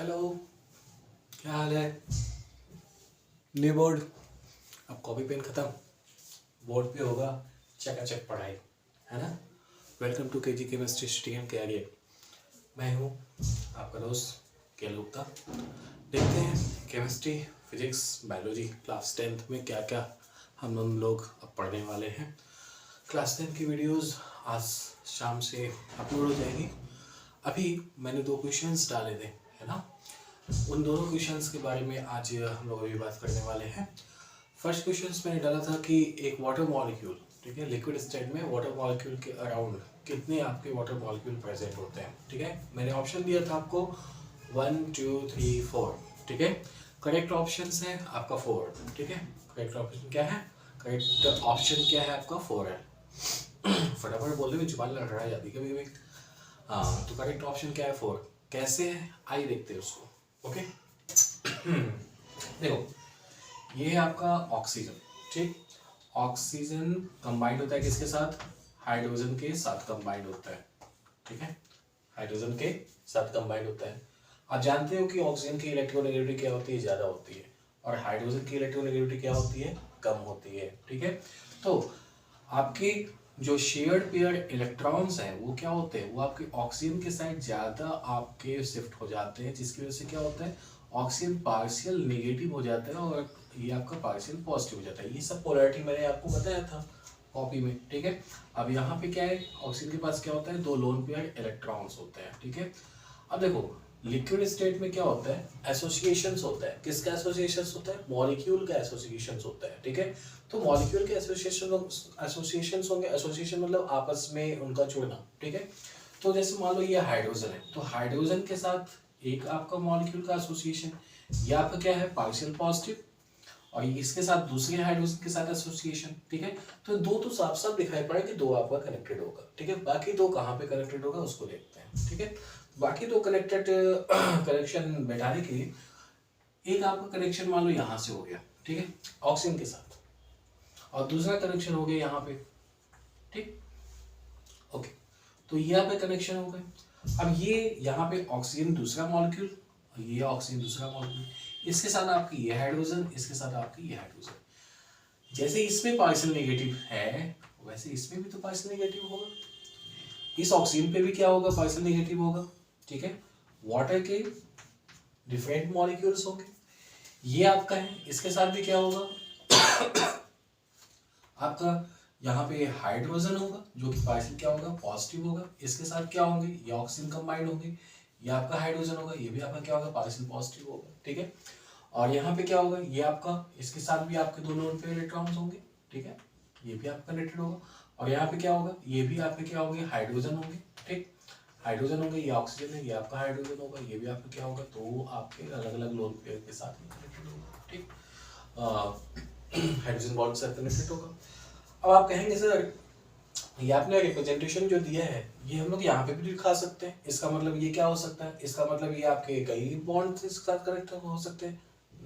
Hello, क्या हाल है? न्यू बोर्ड, अब कॉपी पेन खत्म, बोर्ड पे होगा चकाचक पढ़ाई, है ना। Welcome to KG chemistry student के आगे। मैं हूँ आपका दोस्त के गुप्ता। देखते हैं chemistry, physics, biology class 10th में क्या क्या हम लोग अब पढ़ने वाले हैं। क्लास 10 की वीडियोस आज शाम से अपलोड हो जाएगी। अभी मैंने 2 क्वेश्चंस डाले थे, है ना। उन दोनों क्वेश्चंस के बारे में आज हम लोग अभी बात करने वाले हैं। फर्स्ट क्वेश्चंस मैंने डाला था कि एक वाटर मॉलिक्यूल, ठीक है, लिक्विड स्टेट में वाटर मॉलिक्यूल के अराउंड कितने आपके वाटर मॉलिक्यूल प्रेजेंट होते हैं, ठीक है। मैंने ऑप्शन दिया था आपको 1 2 3 4, ठीक है। करेक्ट ऑप्शन है आपका 4, ठीक है। करेक्ट ऑप्शन क्या है? करेक्ट ऑप्शन क्या है आपका? 4 है। फटाफट बोलने में जुबान लड़ाई जाती है कभी कभी। हाँ, तो करेक्ट ऑप्शन क्या है? 4। कैसे है आइए देखते हैं उसको। ओके। देखो, ये है आपका ऑक्सीजन, ठीक। ऑक्सीजन कंबाइंड होता है किसके साथ? हाइड्रोजन के साथ कंबाइंड होता है, ठीक है। हाइड्रोजन के साथ कंबाइंड होता है। आप जानते हो कि ऑक्सीजन की इलेक्ट्रोनेगेटिविटी क्या होती है? ज़्यादा होती है। और हाइड्रोजन की इलेक्ट्रोनेगेटिविटी क्या होती है? कम होती है, ठीक है। तो आपके जो शेयर्ड पेयर इलेक्ट्रॉन्स हैं वो क्या होते हैं? वो आपके ऑक्सीजन के साइड ज़्यादा आपके शिफ्ट हो जाते हैं, जिसकी वजह से क्या होता है? ऑक्सीजन पार्शियल नेगेटिव हो जाता है और ये आपका पार्शियल पॉजिटिव हो जाता है। ये सब पोलैरिटी मैंने आपको बताया था कॉपी में, ठीक है। अब यहाँ पे क्या है? ऑक्सीजन के पास क्या होता है? 2 लोन पेयर इलेक्ट्रॉन्स होते हैं, ठीक है। अब देखो, लिक्विड स्टेट में क्या होता है? एसोसिएशंस होता है। किसका एसोसिएशंस होता है? मॉलिक्यूल का एसोसिएशंस होता है, ठीक है। तो मॉलिक्यूल के एसोसिएशंस होंगे। एसोसिएशन मतलब आपस में उनका जुड़ना, ठीक है। तो जैसे मान लो ये हाइड्रोजन है, तो हाइड्रोजन के साथ एक आपका मॉलिक्यूल का एसोसिएशन, ये आपका क्या है? Partial positive. और इसके साथ दूसरे हाइड्रोजन के साथ एसोसिएशन, ठीक है। तो दो तो साफ साफ दिखाई पड़ा कि 2 आपका कनेक्टेड होगा, ठीक है। बाकी 2 कहाँ पे कनेक्टेड होगा उसको देखते हैं, ठीक है। बाकी 2 कनेक्टेड कनेक्शन बैठाने के लिए एक आपका कनेक्शन मान लो यहाँ से हो गया, ठीक है, ऑक्सीजन के साथ, और दूसरा कनेक्शन हो गया यहाँ पे, ठीक। ओके, तो ये यहाँ पे कनेक्शन हो गए। अब ये यहाँ पे ऑक्सीजन दूसरा मॉलिक्यूल और ये ऑक्सीजन दूसरा मॉलिक्यूल, इसके साथ आपकी ये हाइड्रोजन, इसके साथ आपकी ये हाइड्रोजन। जैसे इसमें पार्शियल नेगेटिव है वैसे इसमें भी तो पार्शियल नेगेटिव होगा। इस ऑक्सीजन पे भी क्या होगा? पार्शियल नेगेटिव होगा, ठीक है। वाटर के डिफरेंट मॉलिक्यूल्स होंगे। ये आपका है, इसके साथ भी क्या होगा? आपका यहाँ पे हाइड्रोजन होगा जो कि पार्शियल क्या होगा? पॉजिटिव होगा। इसके साथ क्या होंगे? ये ऑक्सीजन कंबाइंड होंगे। ये आपका हाइड्रोजन होगा, ये भी आपका क्या होगा? पार्शियल पॉजिटिव होगा, ठीक है। और यहाँ पे क्या होगा? ये आपका, इसके साथ भी आपके 2 लोन पेयर इलेक्ट्रॉन्स होंगे, ठीक है। ये भी आपका कनेक्टेड होगा। और यहाँ पे क्या होगा? ये भी आपके क्या होंगे? हाइड्रोजन होंगे, ठीक। हाइड्रोजन होंगे, ये ऑक्सीजन है, ये आपका हाइड्रोजन होगा, ये भी आपका क्या होगा? तो आपके अलग अलग लोन पेयर के साथ कनेक्टेड होगा, ठीक। हाइड्रोजन बॉन्ड से कनेक्टेड होगा। अब आप कहेंगे सर ये आपने रिप्रेजेंटेशन जो दिया है ये हम लोग यहाँ पे भी दिखा सकते हैं, इसका मतलब ये क्या हो सकता है? इसका मतलब ये आपके कई बॉन्ड से साथ कनेक्ट हो सकते हैं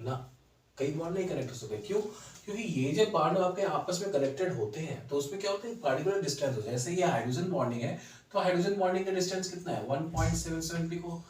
ना। कई बॉन्ड नहीं कनेक्ट हो सकते, क्यों? क्योंकि ये जब बॉन्ड आपके आपस में कनेक्टेड होते हैं तो उसमें क्या होता है? पार्टिकुलर डिस्टेंस होता है। जैसे ये हाइड्रोजन बॉन्डिंग है तो हाइड्रोजन बॉन्डिंग का डिस्टेंस कितना है? 1.77 पिको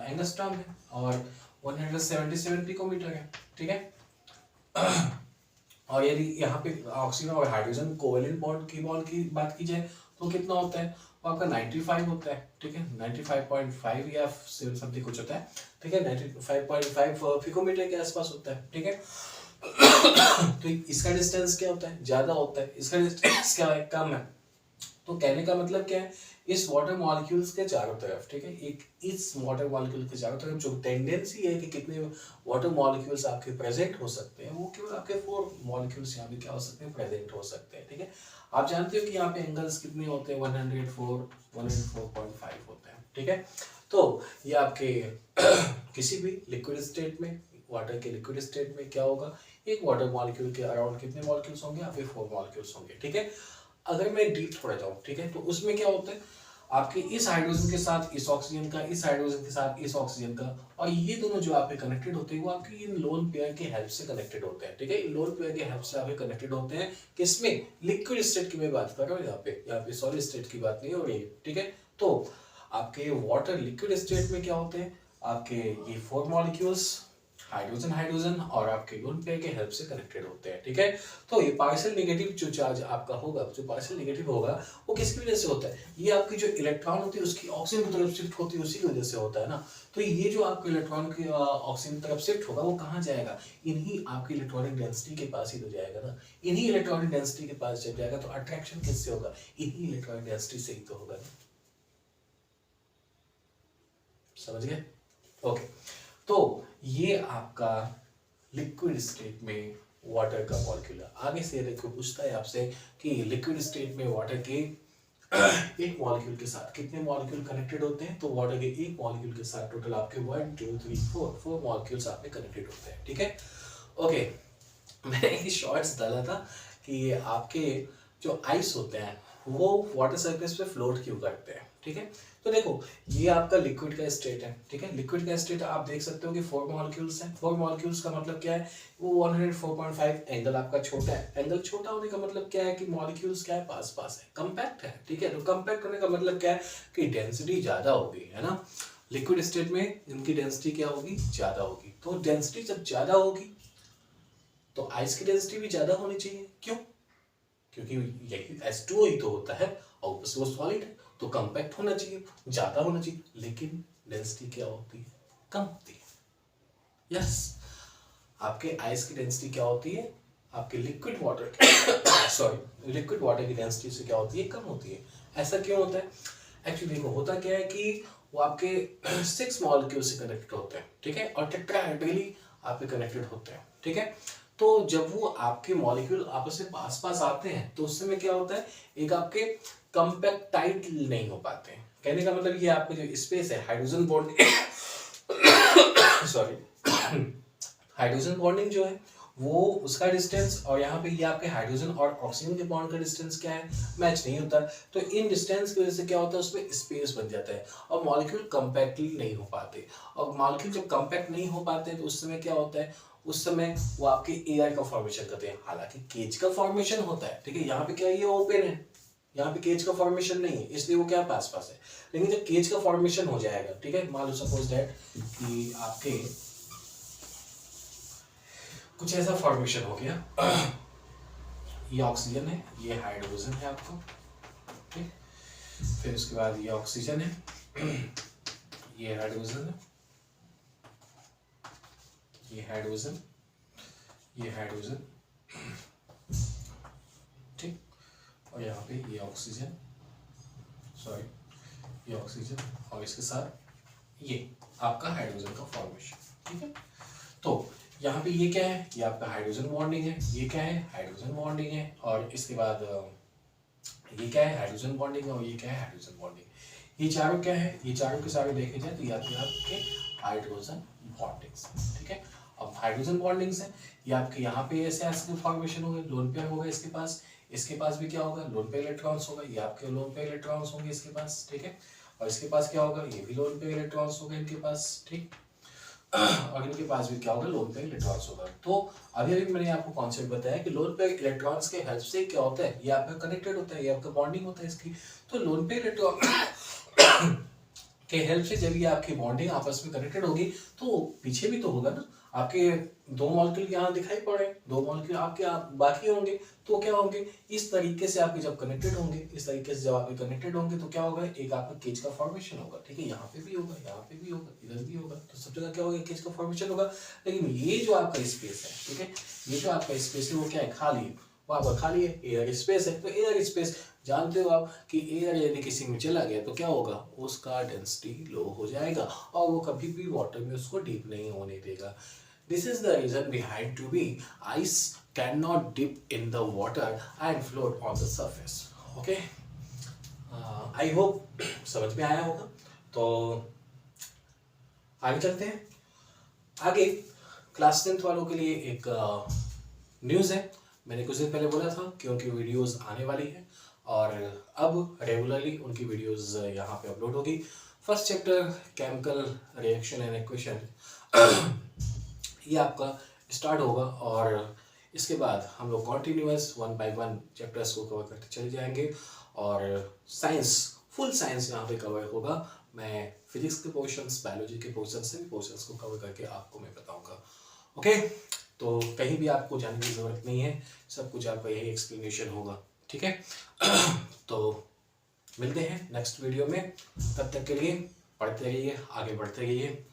एंगस्ट्रॉम है और 177 पिकोमीटर है, ठीक है। और यदि यहाँ पे ऑक्सीजन और हाइड्रोजन कोवेलेंट बॉन्ड की बात की जाए तो कितना होता है? वो आपका 95 होता है, ठीक है। 95.5 या 7 समथिंग कुछ होता है, ठीक है। 95.5 पिकोमीटर के आसपास होता है, ठीक है। तो इसका डिस्टेंस क्या होता है? ज्यादा होता है। इसका डिस्टेंस क्या है? कम है। तो कहने का मतलब क्या है? इस वाटर मॉलिक्यूल्स के चारों तरफ, ठीक है, एक इस वाटर मॉलिक्यूल के चारों तरफ जो टेंडेंसी है कि कितने वाटर मॉलिक्यूल्स आपके प्रेजेंट हो सकते हैं, वो केवल आपके 4 मॉलिक्यूल्स यहाँ पे क्या हो सकते हैं? प्रेजेंट हो सकते हैं, ठीक है। आप जानते हो कि यहाँ पे एंगल्स कितने होते हैं? 104.5 होते हैं, ठीक है। तो ये आपके किसी भी लिक्विड स्टेट में, वाटर के लिक्विड स्टेट में क्या होगा? एक वाटर मॉलिक्यूल के अराउंड कितने मॉलिक्यूल्स होंगे? यहाँ पे 4 मॉलिक्यूल्स होंगे, ठीक है। अगर मैं डीप थोड़ा जाऊँ, ठीक है, तो उसमें क्या होता है? आपके इस हाइड्रोजन के साथ इस ऑक्सीजन का, इस हाइड्रोजन के साथ इस ऑक्सीजन का, और ये दोनों जो आपके कनेक्टेड होते हैं वो आपके इन लोन पेयर के हेल्प से कनेक्टेड होते हैं, ठीक है। इन लोन पेयर के हेल्प से आपके कनेक्टेड होते हैं। किसमें? लिक्विड स्टेट की मैं बात कर रहा हूँ, यहाँ पे सॉलिड स्टेट की बात नहीं हो रही है, ठीक है। तो आपके वाटर लिक्विड स्टेट में क्या होते हैं? आपके ये 4 मॉलिक्यूल्स हाइड्रोजन हाइड्रोजन और आपके लोन पेयर के हेल्प से कनेक्टेड होते हैं, ठीक है। तो ये पार्शियल नेगेटिव जो चार्ज आपका होगा, जो पार्शियल नेगेटिव होगा वो किसकी वजह से होता है, ये आपकी जो इलेक्ट्रॉन होती है उसकी ऑक्सीजन की तरफ शिफ्ट होती है, उसी की वजह से होता है ना। तो ये जो आपके इलेक्ट्रॉन की ऑक्सीजन की तरफ शिफ्ट होगा वो कहाँ जाएगा, इन्हीं आपकी इलेक्ट्रॉनिक डेंसिटी के पास ही तो जाएगा ना। इन्हीं इलेक्ट्रॉनिक डेंसिटी के पास जब जाएगा तो अट्रैक्शन किससे होगा, इन्हीं इलेक्ट्रॉनिक डेंसिटी से ही तो होगा ना। समझ गए? ओके, तो ये आपका लिक्विड स्टेट में वाटर का मॉलिक्यूल। आगे से देखो पूछता है आपसे कि लिक्विड स्टेट में वाटर के एक मॉलिक्यूल के साथ कितने मॉलिक्यूल कनेक्टेड होते हैं, तो वाटर के एक मॉलिक्यूल के साथ टोटल आपके 1 2 3 4 मॉलिक्यूल्स आपके कनेक्टेड होते हैं, ठीक है। ओके, मैंने ये शॉर्ट्स डाला था कि आपके जो आइस होते हैं वो वाटर सरफेस पे फ्लोट क्यों करते हैं, ठीक है। तो देखो ये आपका लिक्विड का स्टेट है, ठीक है। लिक्विड का स्टेट आप देख सकते हो कि 4 मॉलिक्यूल्स हैं। 4 मॉलिक्यूल्स का मतलब क्या है, वो 104.5 एंगल आपका छोटा है। एंगल छोटा होने का मतलब क्या है कि मॉलिक्यूल्स क्या है, पास पास है, कंपैक्ट है, ठीक है। तो कंपैक्ट होने का मतलब क्या है कि डेंसिटी ज्यादा होगी, है ना। लिक्विड स्टेट में इनकी डेंसिटी क्या होगी, ज्यादा होगी। तो डेंसिटी जब ज्यादा होगी तो आइस की डेंसिटी भी ज्यादा होनी चाहिए। क्यों? क्योंकि यही H2O ही तो होता है और ऊपर से वो सॉलिड है, तो कंपैक्ट होना चाहिए, ज्यादा होना चाहिए। लेकिन डेंसिटी क्या होती है, कम होती है। यस, आपके आइस की डेंसिटी क्या होती है, आपके liquid water sorry liquid water की डेंसिटी से क्या होती है, कम होती है। ऐसा क्यों होता है? एक्चुअली देखो होता क्या है कि वो आपके 6 मॉलिक्यूल से कनेक्टेड होते हैं, ठीक है, और टेट्राहेड्रली आपके कनेक्टेड होते हैं, ठीक है। तो जब वो आपके मॉलिक्यूल आपस में पास पास आते हैं तो उस समय क्या होता है, एक आपके कंपैक्टाइड नहीं हो पाते हैं। कहने का मतलब ये आपके जो स्पेस है hydrogen bond sorry hydrogen bonding जो है वो उसका डिस्टेंस और यहाँ पे ये आपके हाइड्रोजन और ऑक्सीजन के बॉन्ड का डिस्टेंस क्या है, मैच नहीं होता। तो इन डिस्टेंस की वजह से क्या होता है, उसमें स्पेस बन जाता है और मॉलिक्यूल कंपैक्टली नहीं हो पाते। और मॉलिक्यूल जब कंपैक्ट नहीं हो पाते तो उस समय क्या होता है, उस समय वो आपके एयर का फॉर्मेशन करते हैं। हालांकि केज का फॉर्मेशन होता है, ठीक है। यहाँ पे क्या ये ओपन है, यहाँ पे केज का फॉर्मेशन नहीं है, इसलिए वो क्या पास पास है। लेकिन जब केज का फॉर्मेशन हो जाएगा, ठीक है, मान लो सपोज दैट कि आपके कुछ ऐसा फॉर्मेशन हो गया ये ऑक्सीजन है, ये हाइड्रोजन है आपको, ठीक। फिर उसके बाद ये ऑक्सीजन है ये हाइड्रोजन है, ये हाइड्रोजन, ये हाइड्रोजन, ठीक। और यहाँ पे ये ऑक्सीजन, सॉरी ये ऑक्सीजन और इसके साथ ये आपका हाइड्रोजन का फॉर्मेशन, ठीक है। तो यहाँ पे ये क्या है, ये आपका हाइड्रोजन बॉन्डिंग है, ये क्या है, हाइड्रोजन बॉन्डिंग है, और इसके बाद ये क्या है, हाइड्रोजन बॉन्डिंग है, और ये क्या है, हाइड्रोजन बॉन्डिंग। ये चारों क्या है, ये चारों के सारे देखे जाए तो ये आपके हाइड्रोजन बॉन्डिंग्स, ठीक है। अब हाइड्रोजन बॉन्डिंग्स है, ये आपके यहाँ पे ऐसे ऐसे फॉर्मेशन होगा, लोन पेयर होगा इसके पास भी क्या होगा, लोन पेयर इलेक्ट्रॉन्स होगा, ये आपके लोन पेयर इलेक्ट्रॉन्स होंगे इसके पास, ठीक है। और इसके पास क्या होगा, ये भी लोन पेयर इलेक्ट्रॉन्स होगा इनके पास, ठीक। और इनके पास भी क्या होगा, लोन पेयर इलेक्ट्रॉन्स होगा। तो अभी अभी मैंने आपको कॉन्सेप्ट बताया कि लोन पेयर इलेक्ट्रॉन्स के हेल्प से क्या होता है, ये आपका कनेक्टेड होता है, ये आपका बॉन्डिंग होता है इसकी। तो लोन पेयर इलेक्ट्रॉन के हेल्प से जब ये आपकी बॉन्डिंग आपस में कनेक्टेड होगी तो पीछे भी तो होगा ना, आपके 2 मॉलिक्यूल यहाँ दिखाई पड़े, 2 मॉलिक्यूल आपके बाकी होंगे, तो क्या होंगे, इस तरीके से आपके जब कनेक्टेड होंगे, इस तरीके से जब आपके कनेक्टेड होंगे तो क्या होगा, एक आपका केज का फॉर्मेशन होगा, ठीक है। यहाँ पे भी होगा, यहाँ पे भी होगा, इधर भी होगा, तो सब जगह क्या होगा, केज का फॉर्मेशन होगा। लेकिन ये जो आपका स्पेस है, ठीक है, ये जो आपका स्पेस है वो क्या है, खाली है, वो आपका खाली है, एयर स्पेस है। तो एयर स्पेस जानते हो आप कि एयर यदि किसी में चला गया तो क्या होगा, उसका डेंसिटी लो हो जाएगा और वो कभी भी वाटर में उसको डीप नहीं होने देगा। This is the reason behind to be ice cannot dip in the water and float on the surface. Okay? I hope समझ में आया होगा। तो आगे चलते हैं। आगे क्लास 10th वालों के लिए एक न्यूज़ है। मैंने कुछ दिन पहले बोला था कि उनकी वीडियोस आने वाली है और अब रेगुलरली उनकी वीडियोस यहाँ पे अपलोड होगी। First chapter chemical reaction and equation ये आपका स्टार्ट होगा और इसके बाद हम लोग कॉन्टिन्यूस 1 by 1 चैप्टर्स को कवर करते चले जाएंगे और साइंस फुल साइंस यहाँ पे कवर होगा। मैं फिजिक्स के पोर्शंस, बायोलॉजी के पोर्शंस से भी पोर्शंस को कवर करके आपको मैं बताऊंगा। ओके, तो कहीं भी आपको जाने की ज़रूरत नहीं है, सब कुछ आपका यही एक्सप्लेनेशन होगा। ठीक है, तो मिलते हैं नेक्स्ट वीडियो में। तब तक के लिए पढ़ते रहिए, आगे बढ़ते रहिए।